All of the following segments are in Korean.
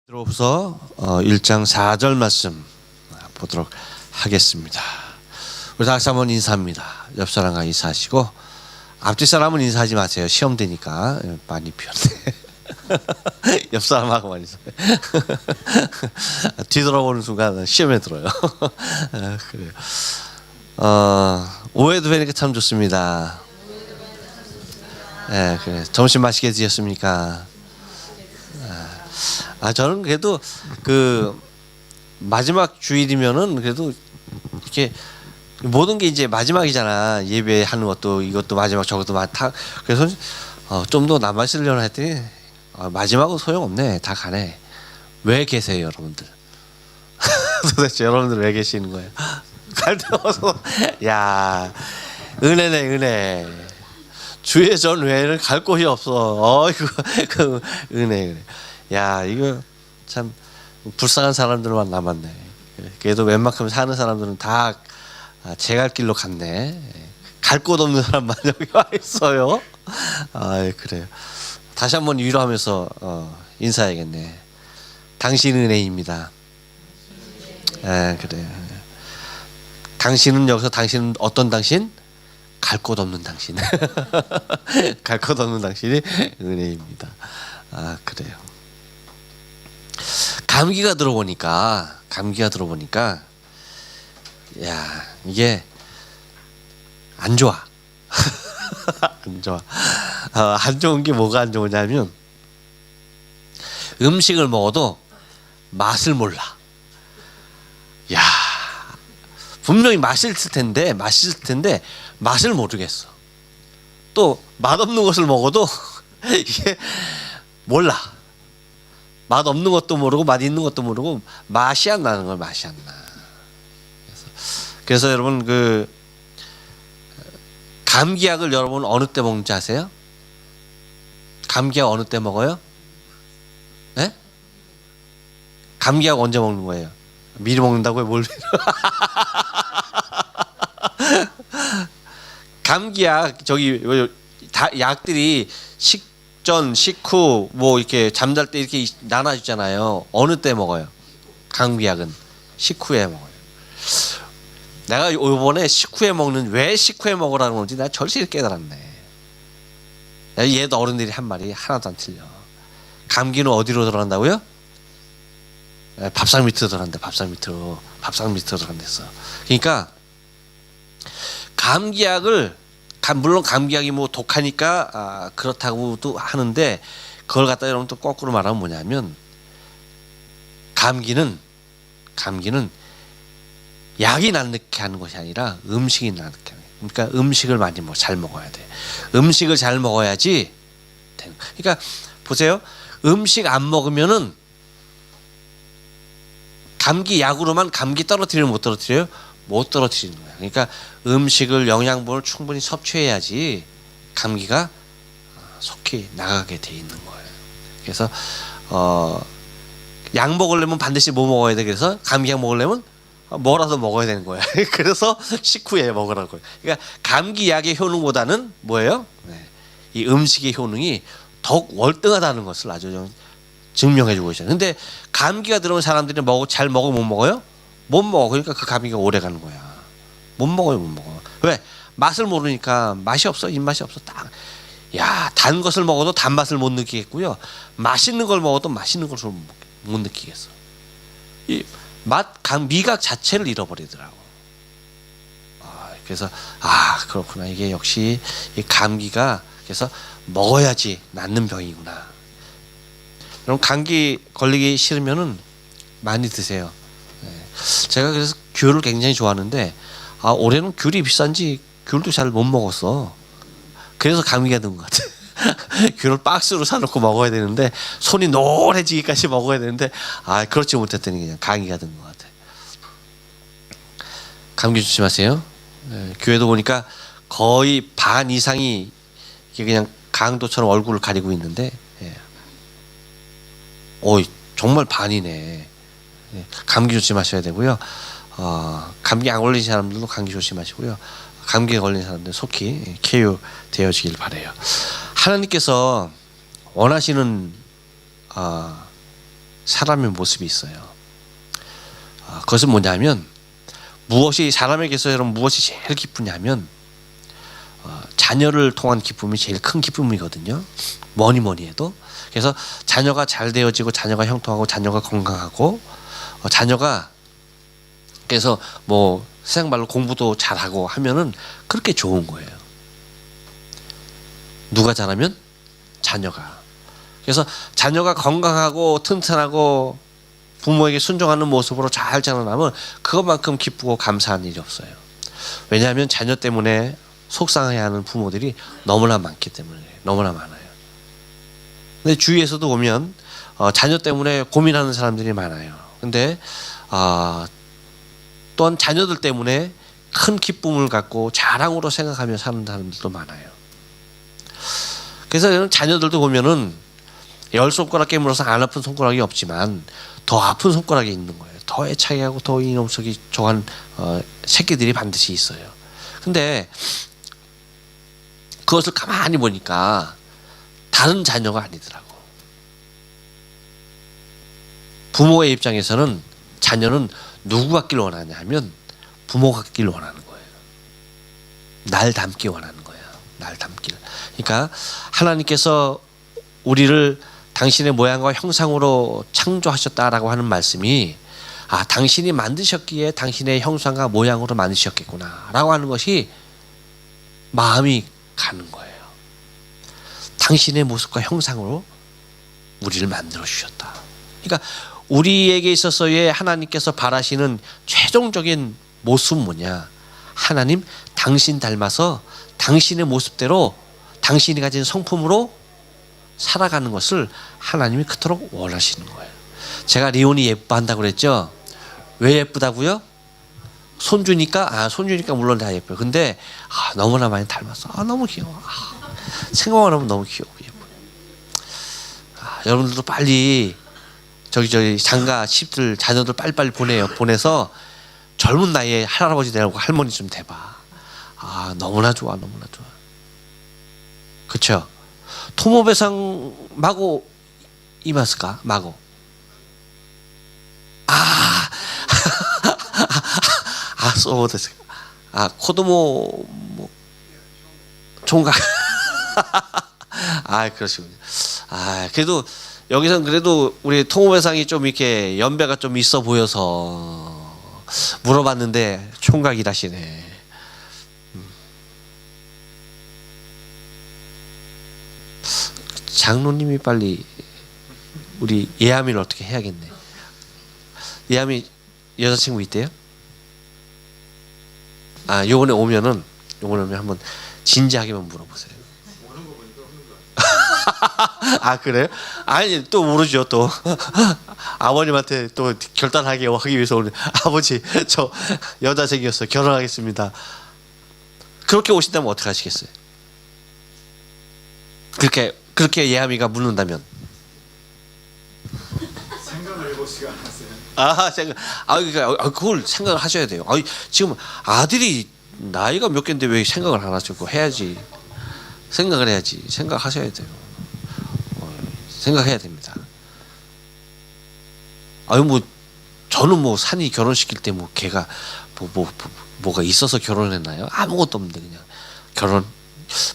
베드로후서 1장 4절 말씀 보도록 하겠습니다. 우리 다 같이 한번 인사합니다. 옆 사람과 인사하시고 앞뒤 사람은 인사하지 마세요. 시험 되니까 많이 피었네. 옆 사람하고만 인사해. 뒤돌아보는 순간 시험에 들어요. 그래요. 오해도 되니까 참 좋습니다. 네, 그래. 점심 맛있게 드셨습니까? 저는 그래도 그 마지막 주일이면은 그래도 이렇게 모든 게 이제 마지막이잖아. 예배하는 것도 이것도 마지막 저것도 많다. 그래서 좀 더 남아 있으려고 했더니 마지막은 소용없네. 다 가네. 왜 계세요, 여러분들? 도대체 여러분들 왜 계시는 거예요? 갈 때 와서 야 은혜네 은혜. 주의 전 외에는 갈 곳이 없어. 그 은혜. 야 이거 참 불쌍한 사람들만 남았네. 그래도 웬만큼 사는 사람들은 다 제 갈 길로 갔네. 갈 곳 없는 사람만 여기 와 있어요. 그래요. 다시 한번 위로하면서 인사해야겠네. 당신 은혜입니다. 그래요. 당신은 여기서 당신은 어떤 당신? 갈 곳 없는 당신. 갈 곳 없는 당신이 은혜입니다. 그래요. 감기가 들어보니까 야 이게 안 좋아. 안 좋아. 안 좋은 게 뭐가 안 좋으냐면 음식을 먹어도 맛을 몰라. 야 분명히 맛있을 텐데 맛을 모르겠어. 또 맛없는 것을 먹어도 이게 몰라. 맛 없는 것도 모르고 맛 있는 것도 모르고 맛이 안 나는 걸 맛이 안 나. 그래서 여러분 그 감기약을 여러분 어느 때 먹는지 아세요? 감기약 어느 때 먹어요? 네? 감기약 언제 먹는 거예요? 미리 먹는다고요? 뭘? 감기약 저기 다 약들이 식전, 식후 뭐 이렇게 잠잘 때 이렇게 나눠주잖아요. 어느 때 먹어요? 감기약은 식후에 먹어요. 내가 이번에 식후에 먹는 왜 식후에 먹으라는 건지 내가 절실히 깨달았네. 얘도 어른들이 한 말이 하나도 안 틀려. 감기는 어디로 들어간다고요? 밥상 밑으로 들어간다. 밥상 밑으로 들어간댔어. 그러니까 감기약을 물론 감기약이 뭐 독하니까 그렇다고도 하는데 그걸 갖다 여러분 또 거꾸로 말하면 뭐냐면 감기는 약이 낫게 하는 것이 아니라 음식이 낫게 하는 거예요. 그러니까 음식을 많이 잘 먹어야 돼. 음식을 잘 먹어야지 되는 거예요. 그러니까 보세요. 음식 안 먹으면은 감기 약으로만 감기 떨어뜨리면 못 떨어뜨려요? 못 떨어뜨리는 거야. 그러니까 음식을 영양분을 충분히 섭취해야지 감기가 속히 나가게 돼 있는 거예요. 그래서 약 먹으려면 반드시 뭐 먹어야 돼? 그래서 감기약 먹으려면 뭐라도 먹어야 되는 거야. 그래서 식후에 먹으라고. 그러니까 감기약의 효능보다는 뭐예요? 이 음식의 효능이 더욱 월등하다는 것을 아주 좀 증명해주고 있어요. 근데 감기가 들어온 사람들이 잘 먹어 못 먹어요? 못 먹어. 그러니까 그 감기가 오래 가는 거야. 못 먹어요. 왜? 맛을 모르니까 맛이 없어. 입맛이 없어. 단 것을 먹어도 단맛을 못 느끼겠고요. 맛있는 걸 먹어도 맛있는 것을 못 느끼겠어. 이 미각 자체를 잃어버리더라고. 그래서 그렇구나. 이게 역시 이 감기가 그래서 먹어야지 낫는 병이구나. 그럼 감기 걸리기 싫으면은 많이 드세요. 제가 그래서 귤을 굉장히 좋아하는데 올해는 귤이 비싼지 귤도 잘 못 먹었어. 그래서 감기가 든 것 같아. 귤을 박스로 사놓고 먹어야 되는데 손이 노래지기까지 먹어야 되는데 그렇지 못했더니 그냥 감기가 든 것 같아. 감기 조심하세요. 교회도 보니까 거의 반 이상이 그냥 강도처럼 얼굴을 가리고 있는데 정말 반이네. 감기 조심하셔야 되고요. 감기 안 걸린 사람들도 감기 조심하시고요. 감기에 걸린 사람들 속히 쾌유되어지길 바라요. 하나님께서 원하시는 사람의 모습이 있어요. 그것은 뭐냐면 무엇이 사람에게서 여러분 무엇이 제일 기쁘냐면 자녀를 통한 기쁨이 제일 큰 기쁨이거든요. 뭐니 해도. 그래서 자녀가 잘 되어지고 자녀가 형통하고 자녀가 건강하고 자녀가 그래서 뭐 세상 말로 공부도 잘하고 하면은 그렇게 좋은 거예요. 누가 잘하면? 자녀가. 그래서 자녀가 건강하고 튼튼하고 부모에게 순종하는 모습으로 잘 자라나면 그것만큼 기쁘고 감사한 일이 없어요. 왜냐하면 자녀 때문에 속상해하는 부모들이 너무나 많기 때문에 너무나 많아요. 근데 주위에서도 보면 자녀 때문에 고민하는 사람들이 많아요. 근데 또한 자녀들 때문에 큰 기쁨을 갖고 자랑으로 생각하며 사는 사람들도 많아요. 그래서 자녀들도 보면은 10손가락 깨물어서 안 아픈 손가락이 없지만 더 아픈 손가락이 있는 거예요. 더 애착이 하고 더 이놈석이 좋아하는 새끼들이 반드시 있어요. 근데 그것을 가만히 보니까 다른 자녀가 아니더라고. 부모의 입장에서는 자녀는 누구 같길 원하냐 하면 부모 같길 원하는 거예요. 날 닮기 원하는 거야. 날 닮기를. 그러니까 하나님께서 우리를 당신의 모양과 형상으로 창조하셨다라고 하는 말씀이 당신이 만드셨기에 당신의 형상과 모양으로 만드셨겠구나 라고 하는 것이 마음이 가는 거예요. 당신의 모습과 형상으로 우리를 만들어 주셨다. 그러니까 우리에게 있어서의 하나님께서 바라시는 최종적인 모습은 뭐냐? 하나님 당신 닮아서 당신의 모습대로 당신이 가진 성품으로 살아가는 것을 하나님이 그토록 원하시는 거예요. 제가 리온이 예뻐한다고 그랬죠? 왜 예쁘다고요? 손주니까 물론 다 예뻐요. 근데 너무나 많이 닮았어. 너무 귀여워. 생각만 하면 너무 귀여워. 예뻐요. 여러분들도 빨리 저기 장가 집들 자녀들 빨리빨리 보내서 젊은 나이에 할아버지 되라고 할머니 좀 돼봐. 너무나 좋아. 그쵸? 토모배상 마고 이마스까? 마고.そうですか. 코도모 총각. 그러시군요. 그래도 여기선 그래도 우리 토모배상이 좀 이렇게 연배가 좀 있어 보여서 물어봤는데 총각이라시네. 장로님이 빨리 우리 예암이를 어떻게 해야겠네. 예암이 여자친구 있대요? 요번에 오면 한번 진지하게만 물어보세요. 그래요? 아니 또 모르죠. 또 아버님한테 또 결단하게 하기 위해서 오늘 아버지 저 여자 생겼어요. 결혼하겠습니다. 그렇게 오신다면 어떻게 하시겠어요? 그렇게 예함이가 묻는다면 생각을 해보시가 않았어요. 그러니까 그걸 생각을 하셔야 돼요. 지금 아들이 나이가 몇 개인데 왜 생각을 안 하시고 해야지. 생각을 해야지. 생각하셔야 돼요. 생각해야 됩니다. 저는 산이 결혼시킬 때 걔가 뭐가 있어서 결혼했나요? 아무것도 없는데 그냥 결혼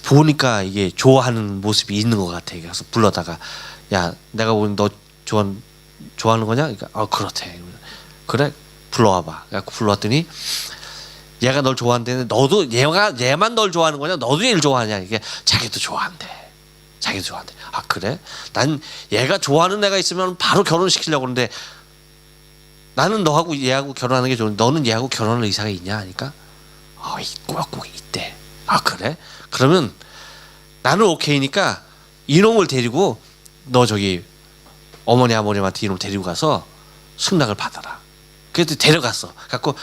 보니까 이게 좋아하는 모습이 있는 것 같아. 그래서 불러다가 야 내가 보니 너 좋아하는 거냐? 그러니까 그렇대. 그래 불러와봐. 그래서 불러왔더니 얘가 널 좋아한대. 너도 얘만 널 좋아하는 거냐? 너도 얘를 좋아하냐? 이게 자기도 좋아한대. 그래? 난 얘가 좋아하는 애가 있으면 바로 결혼시키려고 하는데 나는 너하고 얘하고 결혼하는 게 좋은데 너는 얘하고 결혼할 의사가 있냐? 하니까 꼭 있대. 그래? 그러면 나는 오케이니까 이놈을 데리고 너 저기 어머니 아버님한테 이놈 데리고 가서 승낙을 받아라. 그래서 데려갔어. 갖고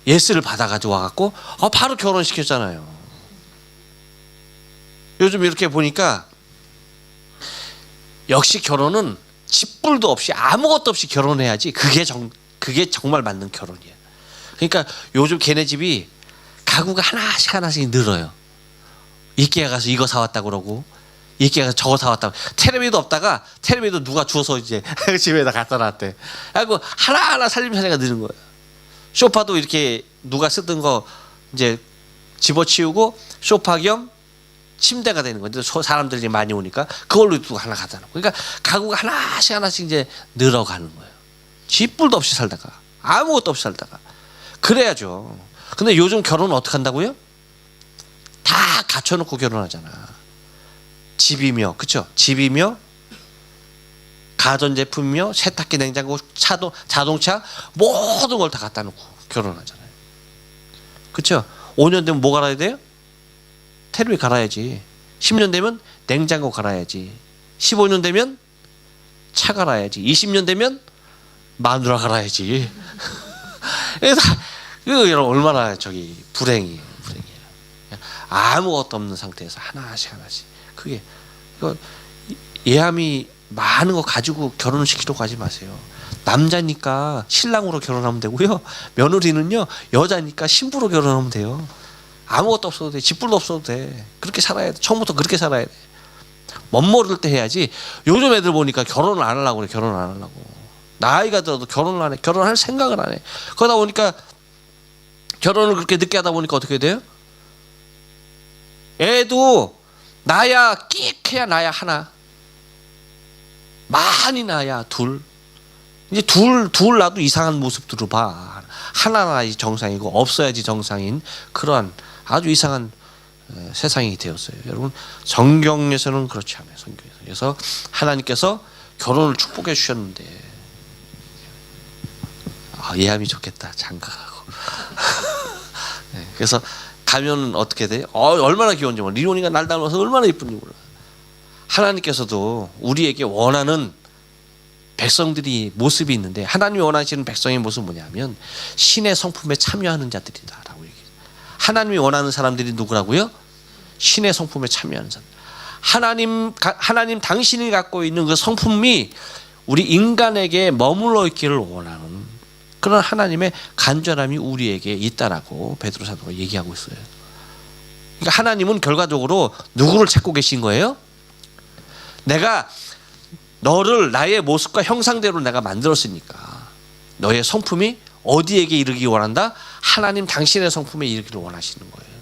예스를 받아가지고 와갖고 바로 결혼시켰잖아요. 요즘 이렇게 보니까 역시 결혼은 집불도 없이 아무것도 없이 결혼해야지 그게 정말 맞는 결혼이야. 그러니까 요즘 걔네 집이 가구가 하나씩 늘어요. 이케아 가서 이거 사왔다 그러고 이렇게 저거 사왔다고. 텔레비도 없다가 텔레비도 누가 주워서 이제 집에다 갖다 놨대. 그리고 하나하나 살림살이가 느는 거예요. 소파도 이렇게 누가 쓰던 거 이제 집어치우고 소파 겸 침대가 되는 거죠. 사람들이 많이 오니까 그걸로 또 하나 갖다 놓고. 그러니까 가구가 하나씩 이제 늘어가는 거예요. 쥐뿔도 없이 살다가 아무것도 없이 살다가 그래야죠. 근데 요즘 결혼은 어떻게 한다고요? 다 갖춰놓고 결혼하잖아. 집이며, 그쵸? 집이며, 가전제품이며, 세탁기, 냉장고, 자동차 모든 걸 다 갖다 놓고 결혼하잖아요. 그쵸? 5년 되면 뭐 갈아야 돼요? 텔레비 갈아야지. 10년 되면 냉장고 갈아야지. 15년 되면 차 갈아야지. 20년 되면 마누라 갈아야지. 이거 여러분 얼마나 불행이에요. 아무것도 없는 상태에서 하나씩 그게 이거 예함이 많은 거 가지고 결혼을 시키려고 하지 마세요. 남자니까 신랑으로 결혼하면 되고요. 며느리는요 여자니까 신부로 결혼하면 돼요. 아무것도 없어도 돼. 집불도 없어도 돼. 그렇게 살아야 돼. 처음부터 그렇게 살아야 돼. 멋모를 때 해야지. 요즘 애들 보니까 결혼을 안 하려고 그래. 결혼을 안 하려고. 나이가 들어도 결혼을 안 해. 결혼할 생각을 안 해. 그러다 보니까 결혼을 그렇게 늦게 하다 보니까 어떻게 돼요? 애도 나야 끽해야 나야 하나. 많이 나야 둘. 이제 둘 나도 이상한 모습들을 봐. 하나 나야지 정상이고 없어야지 정상인 그러한 아주 이상한 세상이 되었어요. 여러분 성경에서는 그렇지 않아요. 성경에서. 그래서 하나님께서 결혼을 축복해 주셨는데 예함이 좋겠다. 장가가고. 네, 그래서 가면 어떻게 돼요? 얼마나 귀여운지 몰라. 리온이가 날 닮아서 얼마나 이쁜지 몰라. 하나님께서도 우리에게 원하는 백성들이 모습이 있는데 하나님이 원하시는 백성의 모습은 뭐냐면 신의 성품에 참여하는 자들이다라고 얘기해요. 하나님이 원하는 사람들이 누구라고요? 신의 성품에 참여하는 사람. 하나님 당신이 갖고 있는 그 성품이 우리 인간에게 머물러 있기를 원하는 그런 하나님의 간절함이 우리에게 있다라고 베드로 사도가 얘기하고 있어요. 그러니까 하나님은 결과적으로 누구를 찾고 계신 거예요? 내가 너를 나의 모습과 형상대로 내가 만들었으니까 너의 성품이 어디에게 이르기 원한다? 하나님 당신의 성품에 이르기를 원하시는 거예요.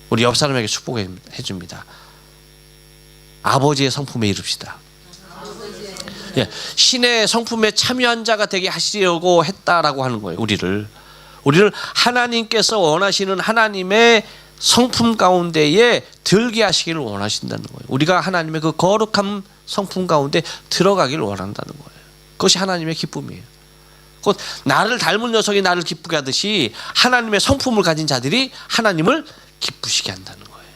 우리 옆 사람에게 축복해 줍니다. 아버지의 성품에 이릅시다. 예, 신의 성품에 참여한 자가 되게 하시려고 했다라고 하는 거예요. 우리를 하나님께서 원하시는 하나님의 성품 가운데에 들게 하시기를 원하신다는 거예요. 우리가 하나님의 그 거룩한 성품 가운데 들어가기를 원한다는 거예요. 그것이 하나님의 기쁨이에요. 곧 나를 닮은 녀석이 나를 기쁘게 하듯이 하나님의 성품을 가진 자들이 하나님을 기쁘시게 한다는 거예요.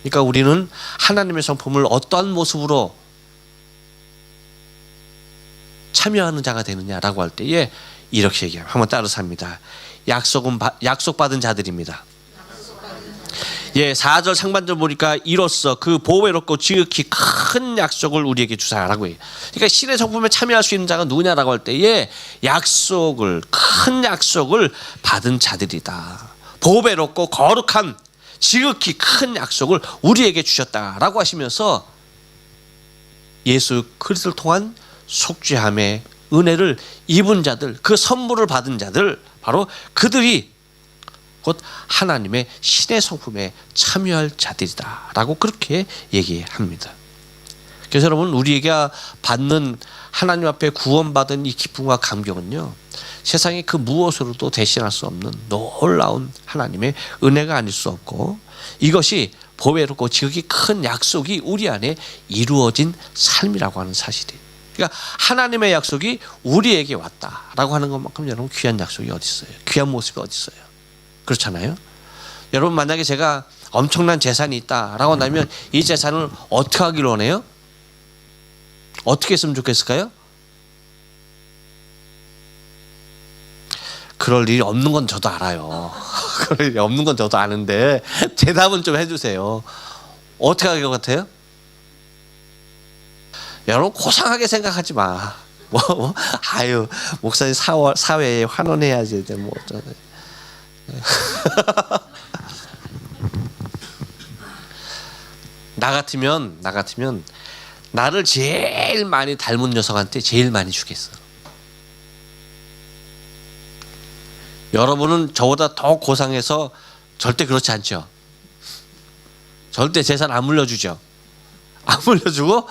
그러니까 우리는 하나님의 성품을 어떠한 모습으로 참여하는 자가 되느냐라고 할 때에 이렇게 얘기해요. 한번 따라서 합니다. 약속받은 자들입니다. 예, 4절 상반절 보니까 이로써 그 보배롭고 지극히 큰 약속을 우리에게 주사라고 해요. 그러니까 신의 성품에 참여할 수 있는 자가 누구냐라고 할 때에 큰 약속을 받은 자들이다. 보배롭고 거룩한 지극히 큰 약속을 우리에게 주셨다라고 하시면서 예수 그리스도를 통한 속죄함의 은혜를 입은 자들, 그 선물을 받은 자들, 바로 그들이 곧 하나님의 신의 성품에 참여할 자들이다 라고 그렇게 얘기합니다. 그래서 여러분 우리에게 받는 하나님 앞에 구원받은 이 기쁨과 감격은요 세상의 그 무엇으로도 대신할 수 없는 놀라운 하나님의 은혜가 아닐 수 없고 이것이 보배롭고 지극히 큰 약속이 우리 안에 이루어진 삶이라고 하는 사실이에요. 그러니까 하나님의 약속이 우리에게 왔다라고 하는 것만큼 여러분 귀한 약속이 어디 있어요? 귀한 모습이 어디 있어요? 그렇잖아요. 여러분 만약에 제가 엄청난 재산이 있다라고 한다면 이 재산을 어떻게 하기를 원해요? 어떻게 했으면 좋겠을까요? 그럴 일이 없는 건 저도 알아요. 그럴 일이 없는 건 저도 아는데 대답은 좀 해주세요. 어떻게 할 것 같아요? 여러분 고상하게 생각하지 마. 아유 목사님 사회에 환원해야지. 뭐 나 같으면 나를 제일 많이 닮은 녀석한테 제일 많이 주겠어. 여러분은 저보다 더 고상해서 절대 그렇지 않죠. 절대 재산 안 물려주죠. 안 물려주고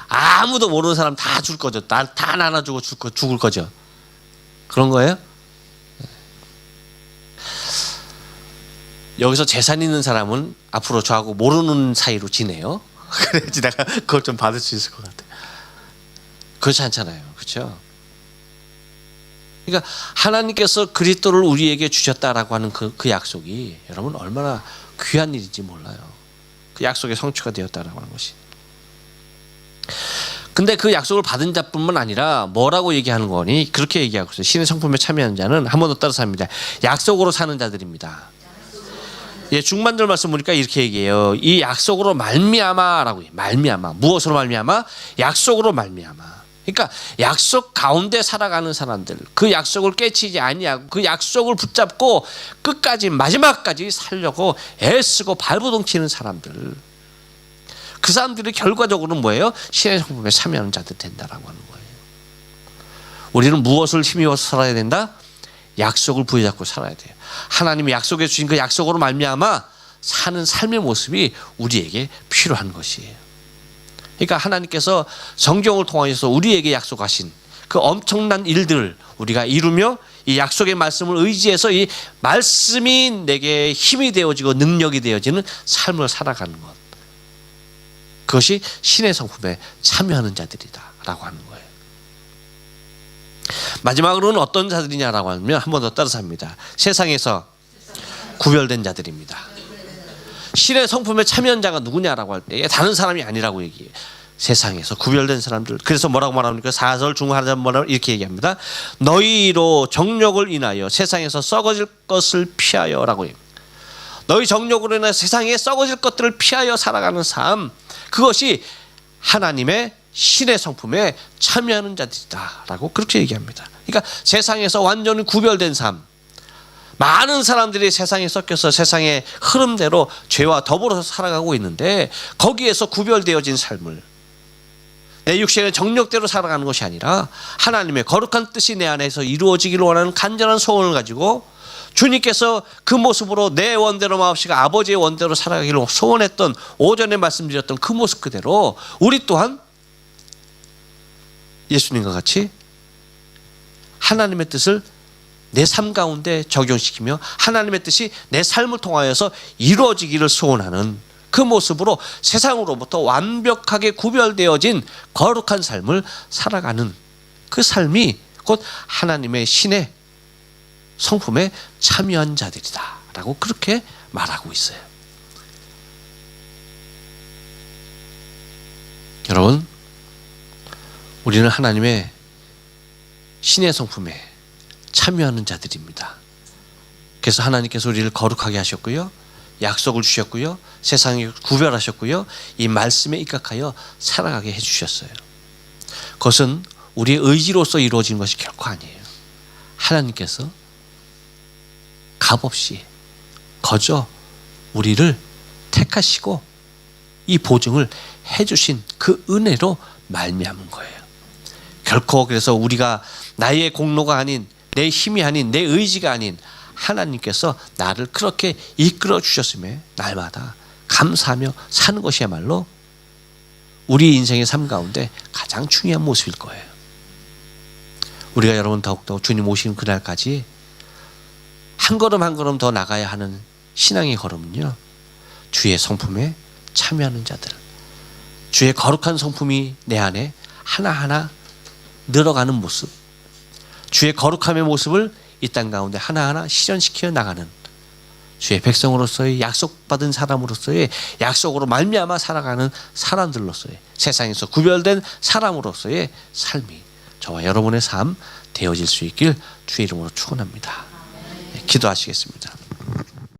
아무도 모르는 사람 다 줄 거죠. 다 나눠주고 죽을 거죠. 그런 거예요? 여기서 재산 있는 사람은 앞으로 저하고 모르는 사이로 지내요. 그래야지 내가 그걸 좀 받을 수 있을 것 같아요. 그렇지 않잖아요. 그렇죠? 그러니까 하나님께서 그리스도를 우리에게 주셨다라고 하는 그 약속이 여러분 얼마나 귀한 일인지 몰라요. 그 약속의 성취가 되었다라고 하는 것이. 근데 그 약속을 받은 자뿐만 아니라 뭐라고 얘기하는 거니? 그렇게 얘기하고 있어요. 신의 성품에 참여하는 자는 한 번 더 따라서 합니다. 약속으로 사는 자들입니다. 예, 중반절 말씀 보니까 이렇게 얘기해요. 이 약속으로 말미암아라고 해요. 말미암아. 무엇으로 말미암아? 약속으로 말미암아. 그러니까 약속 가운데 살아가는 사람들, 그 약속을 깨치지 아니하고 그 약속을 붙잡고 끝까지 마지막까지 살려고 애쓰고 발버둥치는 사람들, 그 사람들이 결과적으로는 뭐예요? 신의 성품에 참여하는 자들 된다라고 하는 거예요. 우리는 무엇을 힘입어서 살아야 된다? 약속을 부여잡고 살아야 돼요. 하나님이 약속해 주신 그 약속으로 말미암아 사는 삶의 모습이 우리에게 필요한 것이에요. 그러니까 하나님께서 성경을 통하여서 우리에게 약속하신 그 엄청난 일들을 우리가 이루며 이 약속의 말씀을 의지해서 이 말씀이 내게 힘이 되어지고 능력이 되어지는 삶을 살아가는 것, 그것이 신의 성품에 참여하는 자들이다라고 하는 거예요. 마지막으로는 어떤 자들이냐라고 하면 한 번 더 따라서 합니다. 세상에서 구별된 자들입니다. 신의 성품에 참여한 자가 누구냐라고 할 때 다른 사람이 아니라고 얘기해요. 세상에서 구별된 사람들. 그래서 뭐라고 말합니까? 4절 중하자 뭐라고 이렇게 얘기합니다. 너희로 정욕을 인하여 세상에서 썩어질 것을 피하여라고 해요. 너희 정욕으로 인해 세상에 썩어질 것들을 피하여 살아가는 삶, 그것이 하나님의 신의 성품에 참여하는 자들이다라고 그렇게 얘기합니다. 그러니까 세상에서 완전히 구별된 삶, 많은 사람들이 세상에 섞여서 세상의 흐름대로 죄와 더불어서 살아가고 있는데 거기에서 구별되어진 삶을 내 육신의 정욕대로 살아가는 것이 아니라 하나님의 거룩한 뜻이 내 안에서 이루어지기를 원하는 간절한 소원을 가지고 주님께서 그 모습으로 내 원대로 마옵시가 아버지의 원대로 살아가기를 소원했던, 오전에 말씀드렸던 그 모습 그대로 우리 또한 예수님과 같이 하나님의 뜻을 내 삶 가운데 적용시키며 하나님의 뜻이 내 삶을 통하여서 이루어지기를 소원하는 그 모습으로 세상으로부터 완벽하게 구별되어진 거룩한 삶을 살아가는 그 삶이 곧 하나님의 신의 성품에 참여한 자들이다 라고 그렇게 말하고 있어요. 여러분, 우리는 하나님의 신의 성품에 참여하는 자들입니다. 그래서 하나님께서 우리를 거룩하게 하셨고요, 약속을 주셨고요, 세상에 구별하셨고요, 이 말씀에 입각하여 살아가게 해주셨어요. 그것은 우리의 의지로서 이루어진 것이 결코 아니에요. 하나님께서 값없이 거저 우리를 택하시고 이 보증을 해주신 그 은혜로 말미암은 거예요. 결코 그래서 우리가 나의 공로가 아닌, 내 힘이 아닌, 내 의지가 아닌 하나님께서 나를 그렇게 이끌어 주셨음에 날마다 감사하며 사는 것이야말로 우리 인생의 삶 가운데 가장 중요한 모습일 거예요. 우리가 여러분 더욱더 주님 오시는 그날까지 한 걸음 한 걸음 더 나가야 하는 신앙의 걸음은요, 주의 성품에 참여하는 자들, 주의 거룩한 성품이 내 안에 하나하나 늘어가는 모습, 주의 거룩함의 모습을 이 땅 가운데 하나하나 실현시켜 나가는 주의 백성으로서의 약속받은 사람으로서의 약속으로 말미암아 살아가는 사람들로서의 세상에서 구별된 사람으로서의 삶이 저와 여러분의 삶 되어질 수 있길 주의 이름으로 축원합니다. 기도하시겠습니다.